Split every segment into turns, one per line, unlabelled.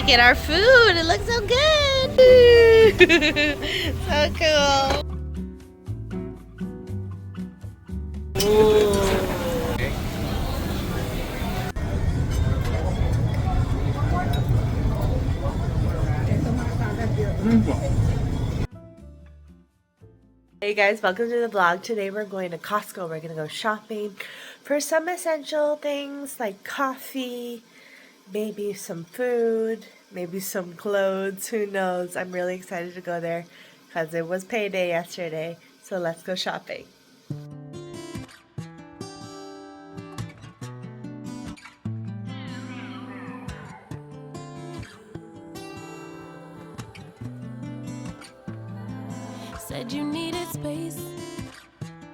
back at our food. It looks so good. So cool. Ooh. Hey guys, welcome to the vlog. Today we're going to Costco. We're going to go shopping for some essential things like coffee, maybe some food, maybe some clothes. Who knows? I'm really excited to go there because it was payday yesterday. So let's go shopping.
Said you needed space.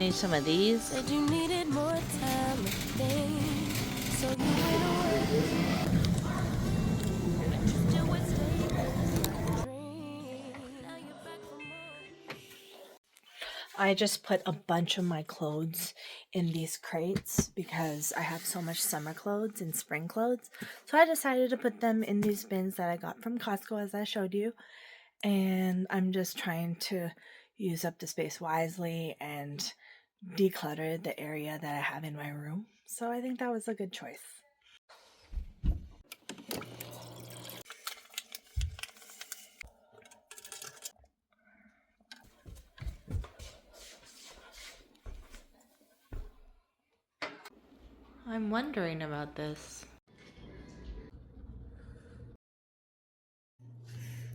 Need some of these.
Said you needed more time to think. So you went away. But you still would stay. Now you're back for more.
I just put a bunch of my clothes in these crates because I have so much summer clothes and spring clothes. So I decided to put them in these bins that I got from Costco, as I showed you. And I'm just trying to use up the space wisely and declutter the area that I have in my room. So I think that was a good choice. I'm wondering about this.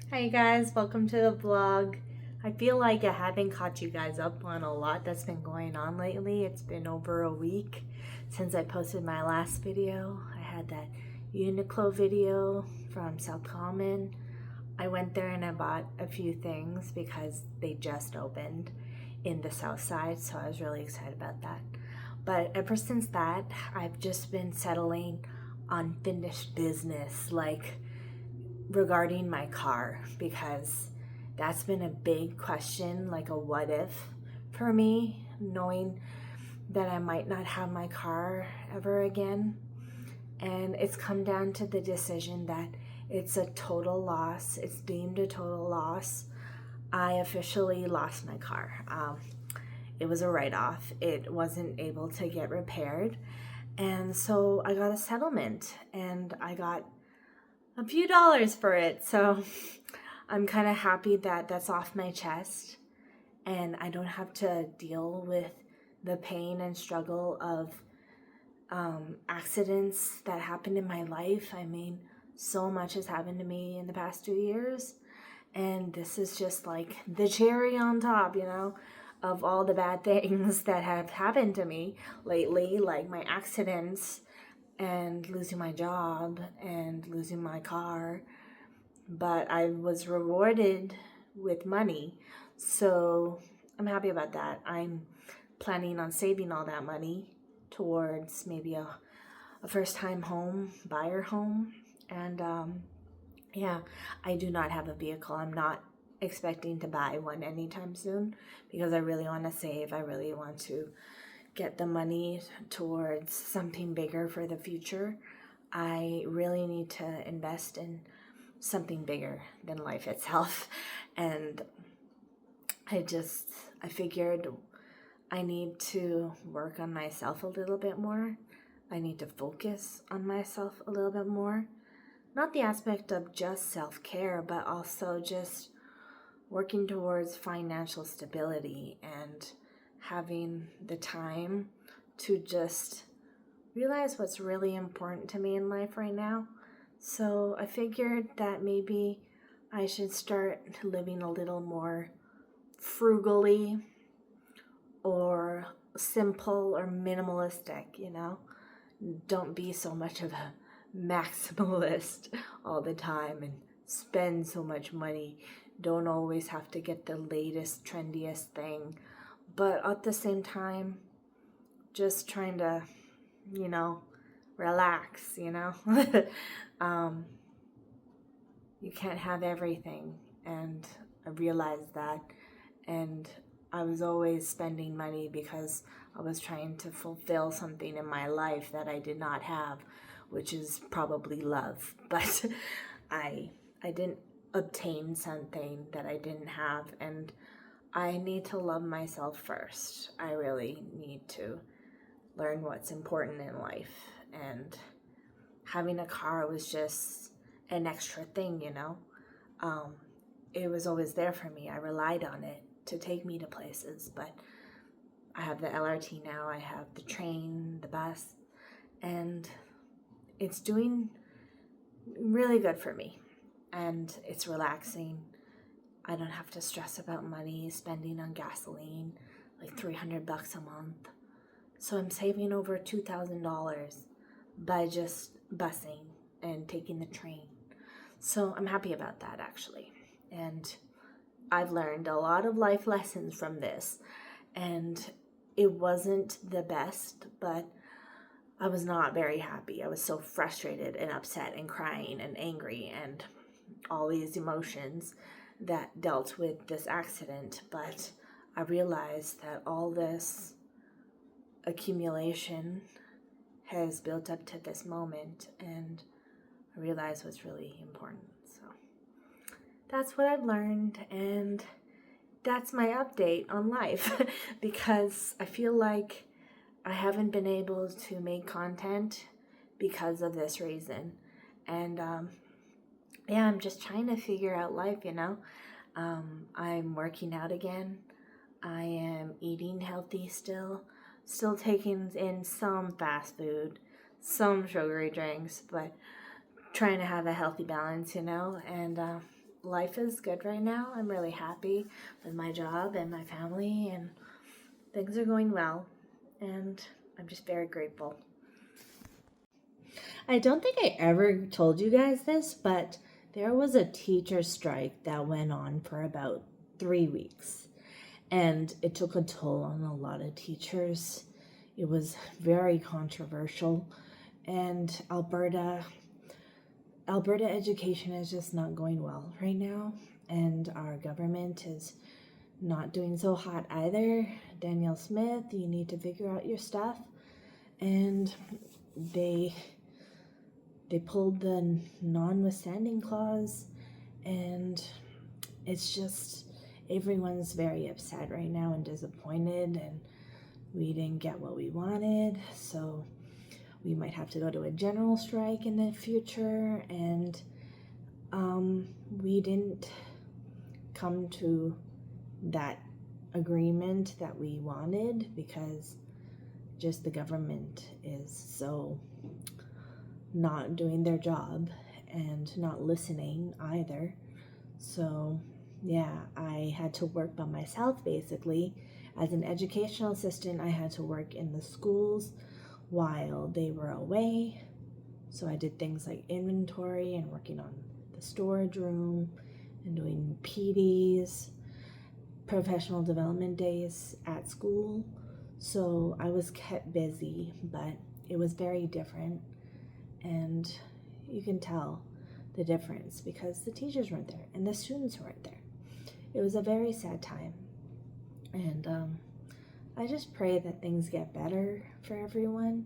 Hey guys, welcome to the vlog. I feel like I haven't caught you guys up on a lot that's been going on lately. It's been over a week since I posted my last video. I had that Uniqlo video from South Common. I went there and I bought a few things because they just opened in the South Side, so I was really excited about that. But ever since that, I've just been settling unfinished business, like regarding my car, because that's been a big question, like a what if for me, knowing that I might not have my car ever again. And it's come down to the decision that it's a total loss. It's deemed a total loss. I officially lost my car. It was a write-off. It wasn't able to get repaired. And so I got a settlement and I got a few dollars for it. So I'm kind of happy that that's off my chest and I don't have to deal with the pain and struggle of accidents that happened in my life. I mean, so much has happened to me in the past 2 years, and this is just like the cherry on top, you know, of all the bad things that have happened to me lately, like my accidents and losing my job and losing my car. But I was rewarded with money, so I'm happy about that. I'm planning on saving all that money towards maybe a first-time home, buyer home. And yeah, I do not have a vehicle. I'm not expecting to buy one anytime soon because I really want to save. I really want to get the money towards something bigger for the future. I really need to invest in something bigger than life itself. And I figured I need to work on myself a little bit more. I need to focus on myself a little bit more. Not the aspect of just self-care, but also just working towards financial stability and having the time to just realize what's really important to me in life right now. So I figured that maybe I should start living a little more frugally or simple or minimalistic, you know? Don't be so much of a maximalist all the time and spend so much money. Don't always have to get the latest, trendiest thing. But at the same time, just trying to, you know, relax, you know? You can't have everything. And I realized that. And I was always spending money because I was trying to fulfill something in my life that I did not have, which is probably love. But I didn't obtain something that I didn't have, and I need to love myself first. I really need to learn what's important in life, and having a car was just an extra thing, you know. It was always there for me. I relied on it to take me to places, but I have the LRT now, I have the train, the bus, and it's doing really good for me, and it's relaxing. I don't have to stress about money, spending on gasoline, like $300 a month. So I'm saving over $2,000 by just busing and taking the train. So I'm happy about that, actually. And I've learned a lot of life lessons from this, and it wasn't the best, but I was not very happy. I was so frustrated and upset and crying and angry and all these emotions that dealt with this accident. But I realized that all this accumulation has built up to this moment, and I realized what's really important. So that's what I've learned, and that's my update on life because I feel like I haven't been able to make content because of this reason. And yeah, I'm just trying to figure out life, you know. I'm working out again. I am eating healthy still taking in some fast food, some sugary drinks, but trying to have a healthy balance, you know. And life is good right now. I'm really happy with my job and my family, and things are going well, and I'm just very grateful. I don't think I ever told you guys this, but there was a teacher strike that went on for about 3 weeks, and it took a toll on a lot of teachers. It was very controversial, and Alberta education is just not going well right now, and our government is not doing so hot either. Danielle Smith, you need to figure out your stuff. And they pulled the notwithstanding clause, and it's just everyone's very upset right now and disappointed, and we didn't get what we wanted, so we might have to go to a general strike in the future. And we didn't come to that agreement that we wanted because just the government is so not doing their job and not listening either. So yeah, I had to work by myself basically. As an educational assistant, I had to work in the schools while they were away. So I did things like inventory and working on the storage room and doing PDs, professional development days at school. So I was kept busy, but it was very different. And you can tell the difference because the teachers weren't there and the students weren't there. It was a very sad time. And I just pray that things get better for everyone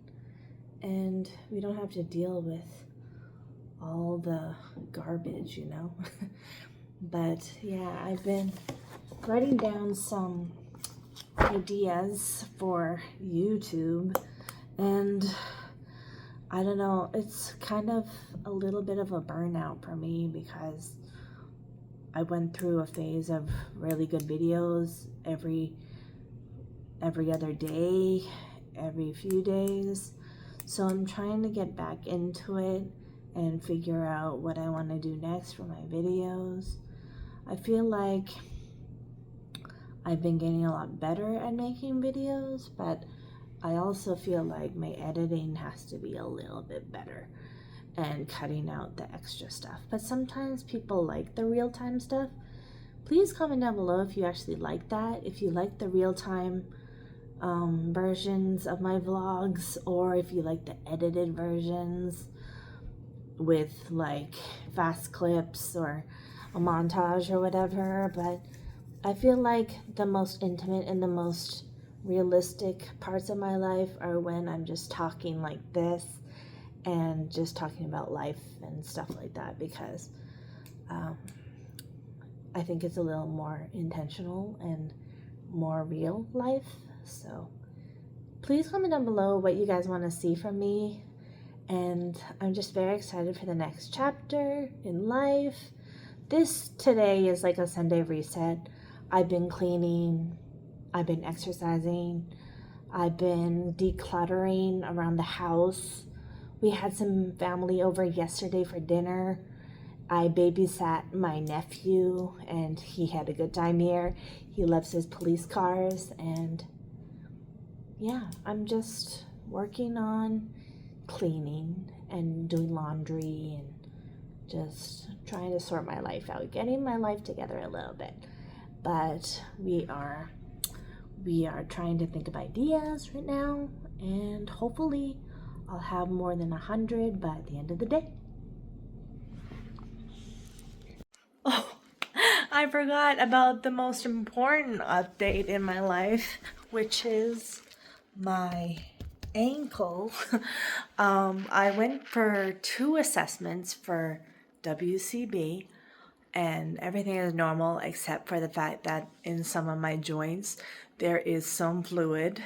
and we don't have to deal with all the garbage, you know. But yeah, I've been writing down some ideas for YouTube, and I don't know, it's kind of a little bit of a burnout for me because I went through a phase of really good videos every other day, every few days. So I'm trying to get back into it and figure out what I want to do next for my videos. I feel like I've been getting a lot better at making videos, but I also feel like my editing has to be a little bit better and cutting out the extra stuff. But sometimes people like the real-time stuff. Please comment down below if you actually like that, if you like the real-time versions of my vlogs, or if you like the edited versions with like fast clips or a montage or whatever. But I feel like the most intimate and the most realistic parts of my life are when I'm just talking like this and just talking about life and stuff like that, because I think it's a little more intentional and more real life. So please comment down below what you guys want to see from me. And I'm just very excited for the next chapter in life. This today is like a Sunday reset. I've been cleaning, I've been exercising, I've been decluttering around the house. We had some family over yesterday for dinner. I babysat my nephew and he had a good time here. He loves his police cars, and yeah, I'm just working on cleaning and doing laundry and just trying to sort my life out, getting my life together a little bit. But we are trying to think of ideas right now, and hopefully I'll have more than 100 by the end of the day. Oh, I forgot about the most important update in my life, which is my ankle. I went for 2 assessments for WCB, and everything is normal except for the fact that in some of my joints there is some fluid.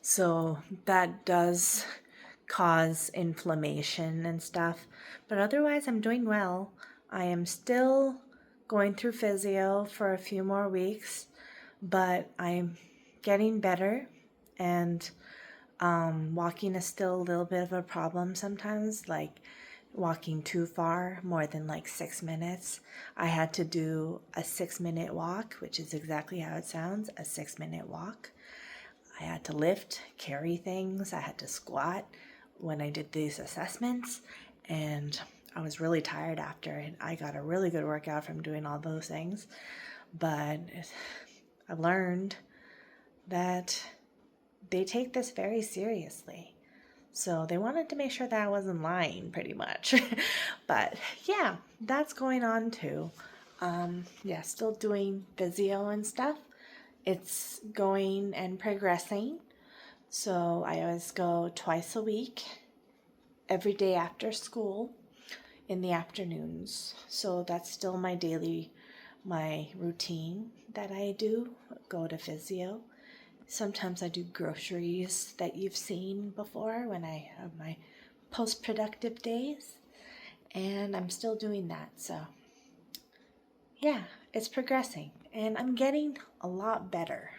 So that does cause inflammation and stuff. But otherwise, I'm doing well. I am still going through physio for a few more weeks, but I'm getting better, and walking is still a little bit of a problem sometimes, like walking too far, more than like 6 minutes. I had to do a 6-minute walk, which is exactly how it sounds, a 6-minute walk. I had to lift, carry things, I had to squat when I did these assessments, and I was really tired after, and I got a really good workout from doing all those things. But I learned that they take this very seriously. So they wanted to make sure that I wasn't lying, pretty much. But yeah, that's going on too. Yeah, still doing physio and stuff. It's going and progressing. So I always go twice a week, every day after school, in the afternoons. So that's still my routine that I do, go to physio. Sometimes I do groceries that you've seen before when I have my post-productive days, and I'm still doing that. So yeah, it's progressing, and I'm getting a lot better.